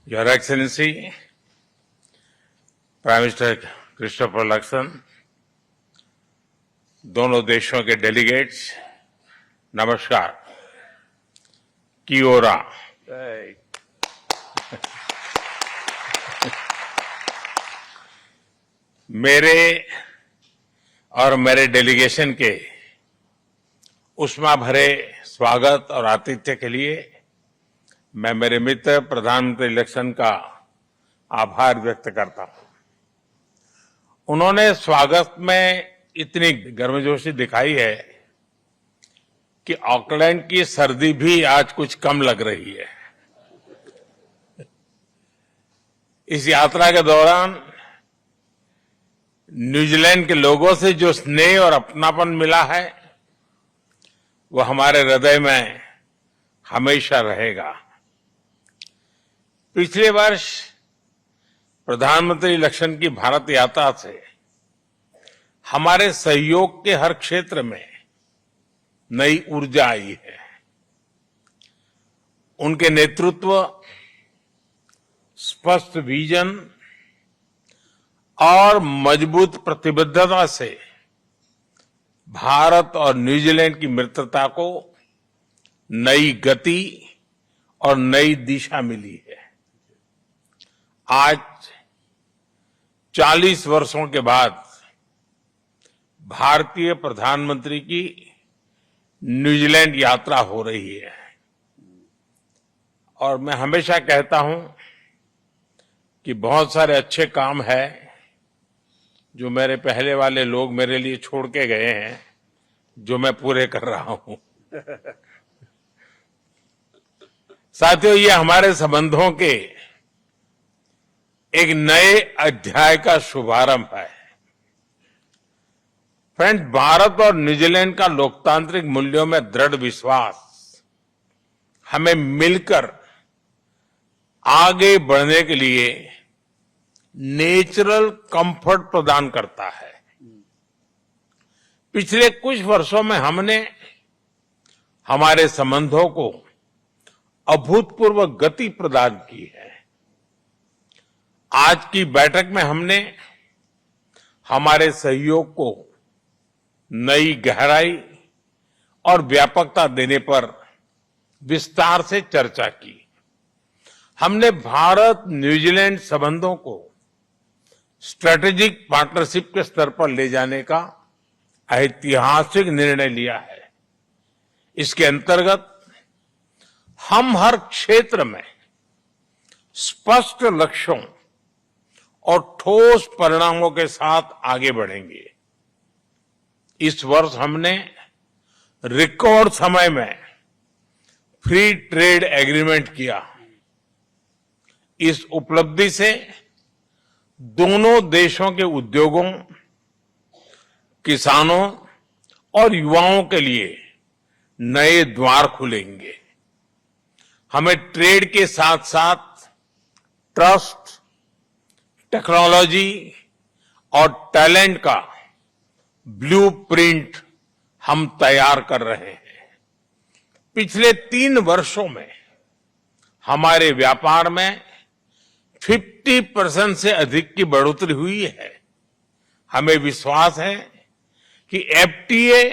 Your Excellency, prime minister Christopher Luxon, दोनों देशों के डेलीगेट्स, नमस्कार। की ओरा। मेरे और मेरे डेलीगेशन के उष्मा भरे स्वागत और आतिथ्य के लिए मैं मेरे मित्र प्रधानमंत्री लक्सन का आभार व्यक्त करता हूं। उन्होंने स्वागत में इतनी गर्मजोशी दिखाई है कि ऑकलैंड की सर्दी भी आज कुछ कम लग रही है। इस यात्रा के दौरान न्यूजीलैंड के लोगों से जो स्नेह और अपनापन मिला है वो हमारे हृदय में हमेशा रहेगा। पिछले वर्ष प्रधानमंत्री लक्सन की भारत यात्रा से हमारे सहयोग के हर क्षेत्र में नई ऊर्जा आई है। उनके नेतृत्व, स्पष्ट विजन और मजबूत प्रतिबद्धता से भारत और न्यूजीलैंड की मित्रता को नई गति और नई दिशा मिली है। आज 40 वर्षों के बाद भारतीय प्रधानमंत्री की न्यूजीलैंड यात्रा हो रही है और मैं हमेशा कहता हूं कि बहुत सारे अच्छे काम हैं जो मेरे पहले वाले लोग मेरे लिए छोड़ के गए हैं, जो मैं पूरे कर रहा हूं। साथियों, ये हमारे संबंधों के एक नए अध्याय का शुभारंभ है। फ्रेंड्स, भारत और न्यूजीलैंड का लोकतांत्रिक मूल्यों में दृढ़ विश्वास हमें मिलकर आगे बढ़ने के लिए नेचुरल कंफर्ट प्रदान करता है। पिछले कुछ वर्षों में हमने हमारे संबंधों को अभूतपूर्व गति प्रदान की है। आज की बैठक में हमने हमारे सहयोग को नई गहराई और व्यापकता देने पर विस्तार से चर्चा की। हमने भारत न्यूजीलैंड संबंधों को स्ट्रेटेजिक पार्टनरशिप के स्तर पर ले जाने का ऐतिहासिक निर्णय लिया है। इसके अंतर्गत हम हर क्षेत्र में स्पष्ट लक्ष्यों और ठोस परिणामों के साथ आगे बढ़ेंगे। इस वर्ष हमने रिकॉर्ड समय में फ्री ट्रेड एग्रीमेंट किया। इस उपलब्धि से दोनों देशों के उद्योगों, किसानों और युवाओं के लिए नए द्वार खुलेंगे। हमें ट्रेड के साथ साथ ट्रस्ट, टेक्नोलॉजी और टैलेंट का ब्लूप्रिंट हम तैयार कर रहे हैं। पिछले 3 वर्षों में हमारे व्यापार में 50% से अधिक की बढ़ोतरी हुई है। हमें विश्वास है कि एफटीए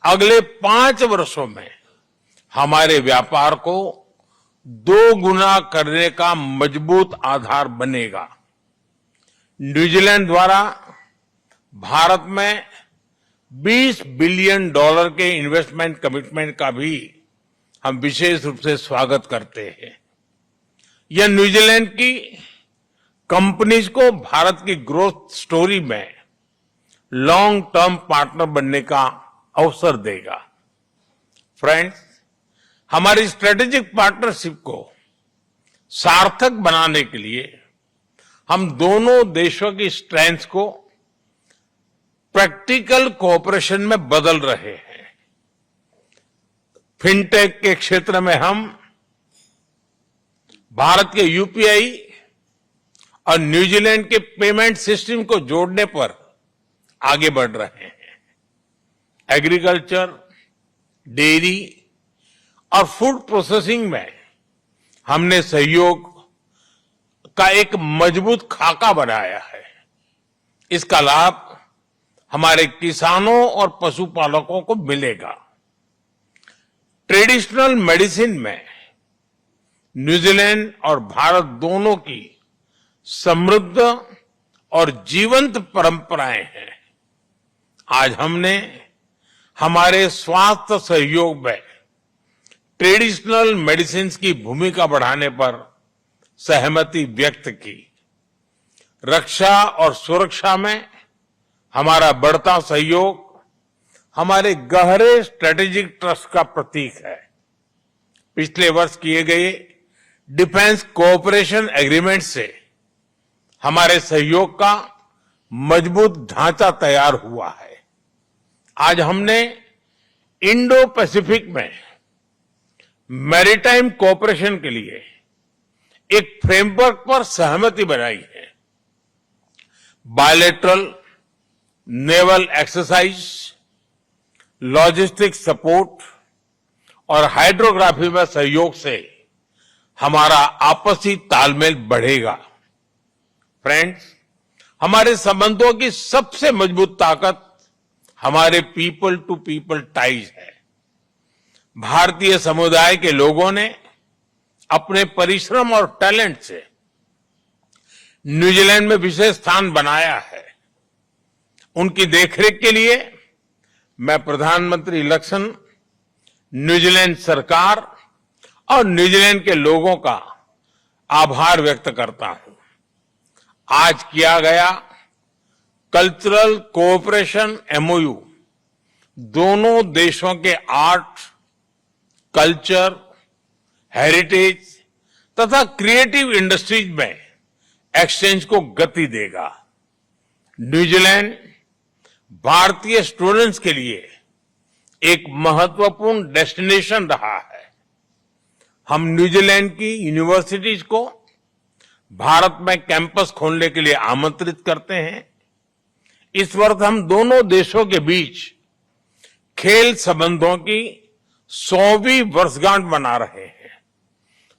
अगले 5 वर्षों में हमारे व्यापार को 2 गुना करने का मजबूत आधार बनेगा। न्यूजीलैंड द्वारा भारत में $20 बिलियन के इन्वेस्टमेंट कमिटमेंट का भी हम विशेष रूप से स्वागत करते हैं। यह न्यूजीलैंड की कंपनीज को भारत की ग्रोथ स्टोरी में लॉन्ग टर्म पार्टनर बनने का अवसर देगा। फ्रेंड्स, हमारी स्ट्रेटेजिक पार्टनरशिप को सार्थक बनाने के लिए हम दोनों देशों की स्ट्रेंथ्स को प्रैक्टिकल कोऑपरेशन में बदल रहे हैं। फिनटेक के क्षेत्र में हम भारत के यूपीआई और न्यूजीलैंड के पेमेंट सिस्टम को जोड़ने पर आगे बढ़ रहे हैं। एग्रीकल्चर, डेयरी और फूड प्रोसेसिंग में हमने सहयोग का एक मजबूत खाका बनाया है। इसका लाभ हमारे किसानों और पशुपालकों को मिलेगा। ट्रेडिशनल मेडिसिन में न्यूजीलैंड और भारत दोनों की समृद्ध और जीवंत परंपराएं हैं। आज हमने हमारे स्वास्थ्य सहयोग में ट्रेडिशनल मेडिसिन की भूमिका बढ़ाने पर सहमति व्यक्त की। रक्षा और सुरक्षा में हमारा बढ़ता सहयोग हमारे गहरे स्ट्रेटेजिक ट्रस्ट का प्रतीक है। पिछले वर्ष किए गए डिफेंस कोऑपरेशन एग्रीमेंट से हमारे सहयोग का मजबूत ढांचा तैयार हुआ है। आज हमने इंडो पैसिफिक में मैरीटाइम कोऑपरेशन के लिए एक फ्रेमवर्क पर सहमति बनाई है। Bilateral naval exercise, logistic support और हाइड्रोग्राफी में सहयोग से हमारा आपसी तालमेल बढ़ेगा। फ्रेंड्स, हमारे संबंधों की सबसे मजबूत ताकत हमारे पीपल टू पीपल टाइज है। भारतीय समुदाय के लोगों ने अपने परिश्रम और टैलेंट से न्यूजीलैंड में विशेष स्थान बनाया है। उनकी देखरेख के लिए मैं प्रधानमंत्री लक्ष्मण, न्यूजीलैंड सरकार और न्यूजीलैंड के लोगों का आभार व्यक्त करता हूं। आज किया गया कल्चरल कोऑपरेशन एमओयू दोनों देशों के आर्ट, कल्चर, हेरिटेज तथा क्रिएटिव इंडस्ट्रीज में एक्सचेंज को गति देगा। न्यूजीलैंड भारतीय स्टूडेंट्स के लिए एक महत्वपूर्ण डेस्टिनेशन रहा है। हम न्यूजीलैंड की यूनिवर्सिटीज को भारत में कैंपस खोलने के लिए आमंत्रित करते हैं। इस वर्ष हम दोनों देशों के बीच खेल संबंधों की 100वीं वर्षगांठ मना रहे हैं।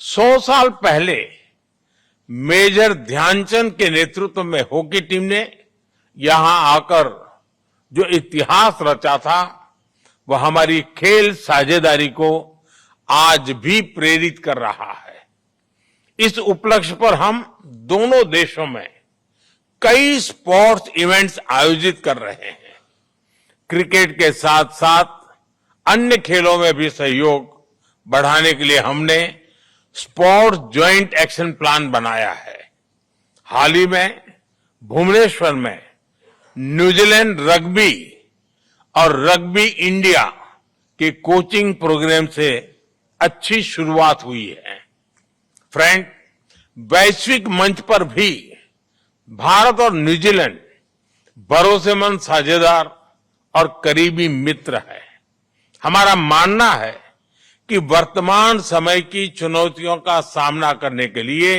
100 साल पहले मेजर ध्यानचंद के नेतृत्व में हॉकी टीम ने यहां आकर जो इतिहास रचा था, वह हमारी खेल साझेदारी को आज भी प्रेरित कर रहा है। इस उपलक्ष्य पर हम दोनों देशों में कई स्पोर्ट्स इवेंट्स आयोजित कर रहे हैं। क्रिकेट के साथ साथ अन्य खेलों में भी सहयोग बढ़ाने के लिए हमने स्पोर्ट्स ज्वाइंट एक्शन प्लान बनाया है। हाल ही में भुवनेश्वर में न्यूजीलैंड रग्बी और रग्बी इंडिया के कोचिंग प्रोग्राम से अच्छी शुरुआत हुई है। फ्रेंड, वैश्विक मंच पर भी भारत और न्यूजीलैंड भरोसेमंद साझेदार और करीबी मित्र है। हमारा मानना है कि वर्तमान समय की चुनौतियों का सामना करने के लिए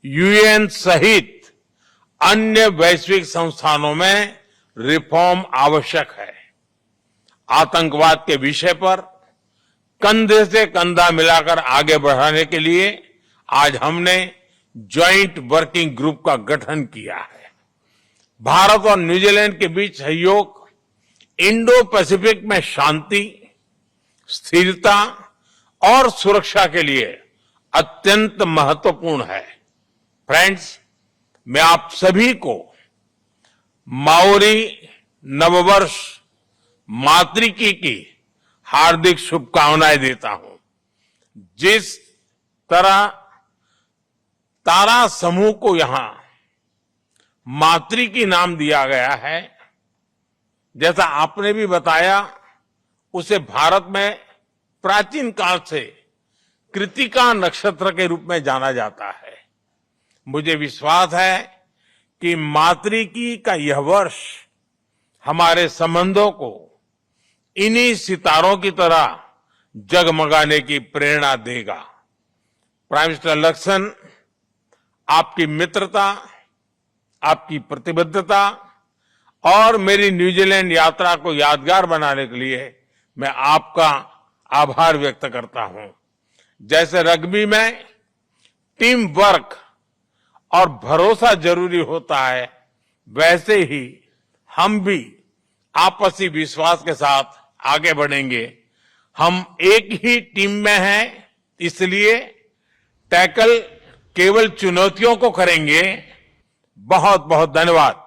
यूएन सहित अन्य वैश्विक संस्थानों में रिफॉर्म आवश्यक है। आतंकवाद के विषय पर कंधे से कंधा मिलाकर आगे बढ़ाने के लिए आज हमने ज्वाइंट वर्किंग ग्रुप का गठन किया है। भारत और न्यूजीलैंड के बीच सहयोग इंडो पैसिफिक में शांति, स्थिरता और सुरक्षा के लिए अत्यंत महत्वपूर्ण है। फ्रेंड्स, मैं आप सभी को माओरी नववर्ष मातृकी की हार्दिक शुभकामनाएं देता हूं। जिस तरह तारा समूह को यहां मातृकी नाम दिया गया है, जैसा आपने भी बताया, उसे भारत में प्राचीन काल से कृतिका नक्षत्र के रूप में जाना जाता है। मुझे विश्वास है कि मातृकी का यह वर्ष हमारे संबंधों को इन्हीं सितारों की तरह जगमगाने की प्रेरणा देगा। प्राइम मिनिस्टर लक्ष्मण, आपकी मित्रता, आपकी प्रतिबद्धता और मेरी न्यूजीलैंड यात्रा को यादगार बनाने के लिए मैं आपका आभार व्यक्त करता हूं। जैसे रग्बी में टीम वर्क और भरोसा जरूरी होता है, वैसे ही हम भी आपसी विश्वास के साथ आगे बढ़ेंगे। हम एक ही टीम में हैं, इसलिए टैकल केवल चुनौतियों को करेंगे। बहुत बहुत धन्यवाद।